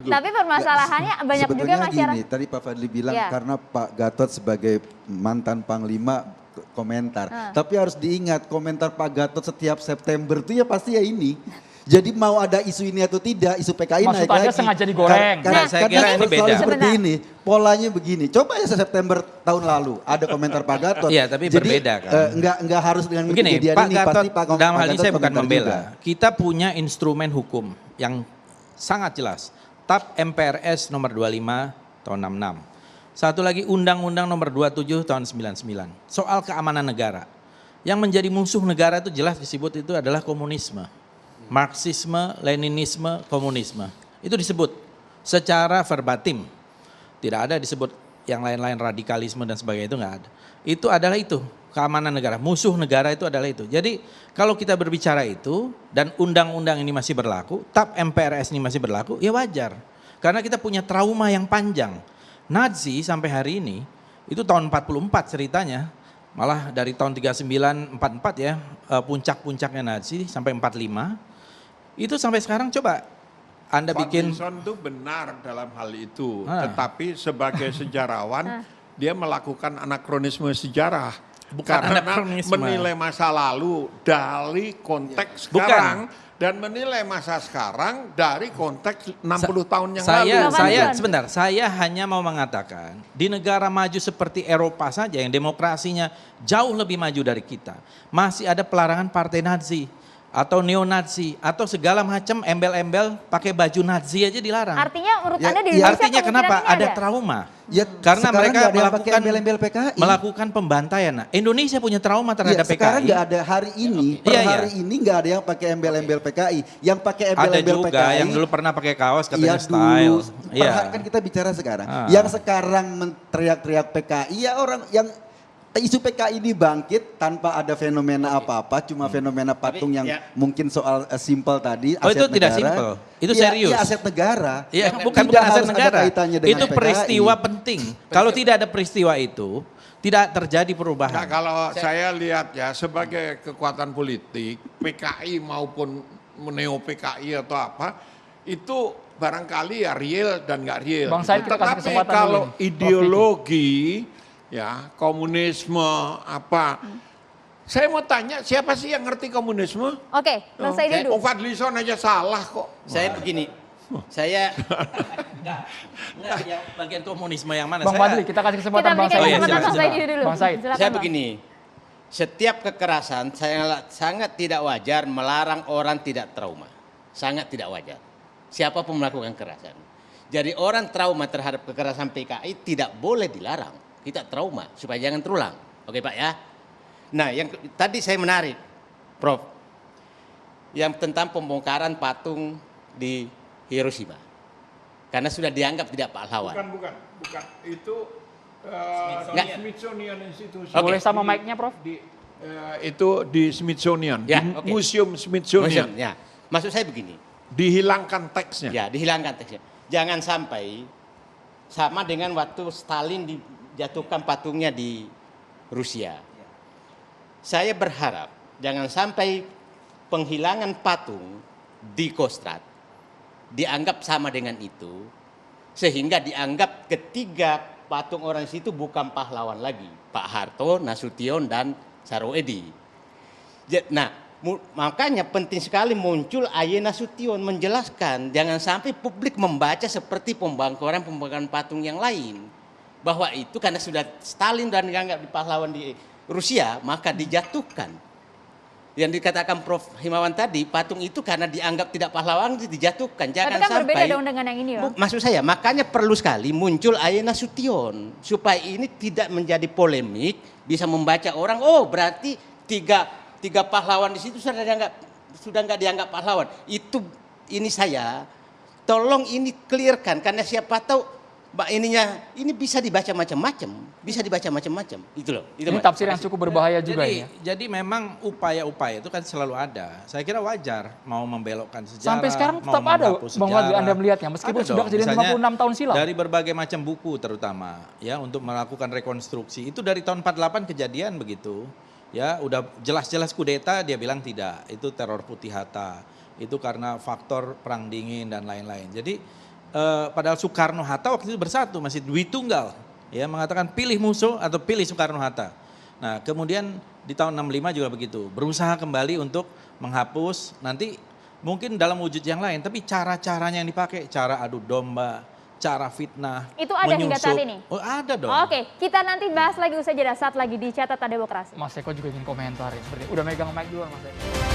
Tapi permasalahannya banyak juga Sebetulnya masyarakat. gini, tadi Pak Fadli bilang Ya. karena Pak Gatot sebagai mantan Panglima komentar. Tapi harus diingat komentar Pak Gatot setiap September itu ya pasti ya ini. Jadi mau ada isu ini atau tidak, isu PKI Maksud naik Anda lagi. sengaja digoreng? Karena, Nah, saya kira ini selalu beda. seperti Sebentar. ini, polanya begini. Coba ya September tahun lalu ada komentar Pak Gatot. Iya, tapi Jadi, berbeda kan. enggak harus dengan Begini, kejadian Pak ini. Gatot, Pasti Pak dalam hal ini Gatot saya bukan komentar membela. juga. Kita punya instrumen hukum yang sangat jelas. TAP MPRS nomor 25 tahun 66. Satu lagi Undang-Undang nomor 27 tahun 99. Soal keamanan negara. Yang menjadi musuh negara itu jelas disebut itu adalah komunisme. Marxisme, Leninisme, komunisme. Itu disebut secara verbatim. Tidak ada disebut yang lain-lain radikalisme dan sebagainya, itu nggak ada. Itu adalah itu, keamanan negara, musuh negara itu adalah itu. Jadi kalau kita berbicara itu dan undang-undang ini masih berlaku, TAP MPRS ini masih berlaku, ya wajar. Karena kita punya trauma yang panjang. Nazi sampai hari ini, itu tahun 44 ceritanya, malah dari tahun 39, 44 ya, puncak-puncaknya Nazi sampai 45, itu sampai sekarang coba Anda bikin. Fadlizon itu benar dalam hal itu, tetapi sebagai sejarawan dia melakukan anakronisme sejarah. Bukan Karena anakronisme. menilai masa lalu dari konteks Bukan. sekarang dan menilai masa sekarang dari konteks 60 tahun yang Saya lalu. sebentar, saya hanya mau mengatakan di negara maju seperti Eropa saja yang demokrasinya jauh lebih maju dari kita, masih ada pelarangan partai Nazi atau neo-Nazi atau segala macam embel-embel pakai baju Nazi aja dilarang. Artinya menurut Ya, Anda di ya, Indonesia Artinya kenapa? kemungkinan ini Ada trauma. Ya, Karena sekarang mereka nggak ada yang pakai melakukan embel-embel PKI. melakukan pembantaian. Nah, Indonesia punya trauma Ya, terhadap sekarang PKI. nggak ada hari ini, per Iya, iya. hari ini nggak ada yang pakai embel-embel PKI. Yang pakai Ada embel-embel juga PKI. yang dulu pernah pakai kaos katanya Iya style. dulu, Iya. kan kita bicara sekarang. Ah. Yang sekarang teriak-teriak PKI, ya orang yang isu PKI ini bangkit tanpa ada fenomena apa-apa, cuma fenomena patung yang ya. mungkin soal simpel tadi, Oh, aset itu tidak negara. simpel. Itu Iya, serius. Iya, aset negara. Iya, Tidak bukan aset harus ada negara. kaitannya dengan Itu PKI. peristiwa penting. Kalau tidak ada peristiwa itu, tidak terjadi Nah, perubahan. kalau saya lihat ya sebagai kekuatan politik PKI maupun neo PKI atau apa itu barangkali ya real dan nggak real. Bang Said, kita kasih Tetapi kesempatan kalau dulu nih. ideologi ya komunisme apa, saya mau tanya siapa sih yang ngerti komunisme? Oke, Bang Said dulu. Oh, Fadlizon aja salah kok. Saya begini, saya Enggak, yang bagian komunisme yang mana? Bang Fadli, kita kasih Kita kesempatan Bang berikan Said. kesempatan silakan, Bang Said silakan. dulu. Bang Said. Silakan, saya Bang. begini. Setiap kekerasan sangat tidak wajar melarang orang tidak trauma. Sangat tidak wajar. Siapapun melakukan kekerasan. Jadi orang trauma terhadap kekerasan PKI tidak boleh dilarang. Kita trauma supaya jangan terulang. Oke Pak ya. Nah yang tadi saya menarik Prof. Yang tentang pembongkaran patung di Hiroshima. Karena sudah dianggap tidak pahlawan. Bukan. Itu Smithsonian Institution. Oke. Boleh sama mic-nya, Prof? Itu di Smithsonian, Ya, di oke. Museum Smithsonian. Ya. Maksud saya begini. Dihilangkan teksnya. Ya, dihilangkan teksnya. Jangan sampai sama dengan waktu Stalin dijatuhkan patungnya di Rusia. Saya berharap jangan sampai penghilangan patung di Kostrad dianggap sama dengan itu, sehingga dianggap ketiga patung orang situ bukan pahlawan lagi, Pak Harto, Nasution, dan Saroedi. Nah, makanya penting sekali muncul Aye Nasution menjelaskan, jangan sampai publik membaca seperti pembongkaran patung yang lain. Bahwa itu karena sudah Stalin dan dianggap pahlawan di Rusia, maka dijatuhkan. Yang dikatakan Prof. Himawan tadi, patung itu karena dianggap tidak pahlawan dijatuhkan. Jangan Tapi kan sampai, berbeda dong dengan yang ini, Bang. maksud saya, makanya perlu sekali muncul Aye Nasution. Supaya ini tidak menjadi polemik, bisa membaca orang, oh berarti tiga pahlawan di situ sudah nggak dianggap pahlawan. Ini saya, tolong ini clearkan, karena siapa tahu ini bisa dibaca macam-macam, Itu loh. Itu Ini Pak. tafsir yang cukup berbahaya juga ya. Jadi memang upaya-upaya itu kan selalu ada. Saya kira wajar mau membelokkan sejarah. Sampai sekarang mau tetap ada, menghapus Bang Fadli, sejarah. Anda melihatnya, meskipun Ada sudah dong. kejadian Misalnya 56 tahun silam. Dari berbagai macam buku terutama ya untuk melakukan rekonstruksi. Itu dari tahun 48 kejadian begitu. Ya, udah jelas-jelas kudeta dia bilang tidak. Itu teror putih Hatta. Itu karena faktor perang dingin dan lain-lain. Jadi padahal Soekarno-Hatta waktu itu bersatu, masih Dwi Tunggal. Ya, mengatakan pilih musuh atau pilih Soekarno-Hatta. Nah kemudian di tahun 65 juga begitu. Berusaha kembali untuk menghapus, nanti mungkin dalam wujud yang lain. Tapi cara-caranya yang dipakai, cara adu domba, cara fitnah, Itu ada hingga saat ini? Oh ada dong. Oke, kita nanti bahas lagi usai jeda saat lagi di Catatan Demokrasi. Mas Eko juga ingin komentar ya, seperti udah megang mic dulu Mas Eko.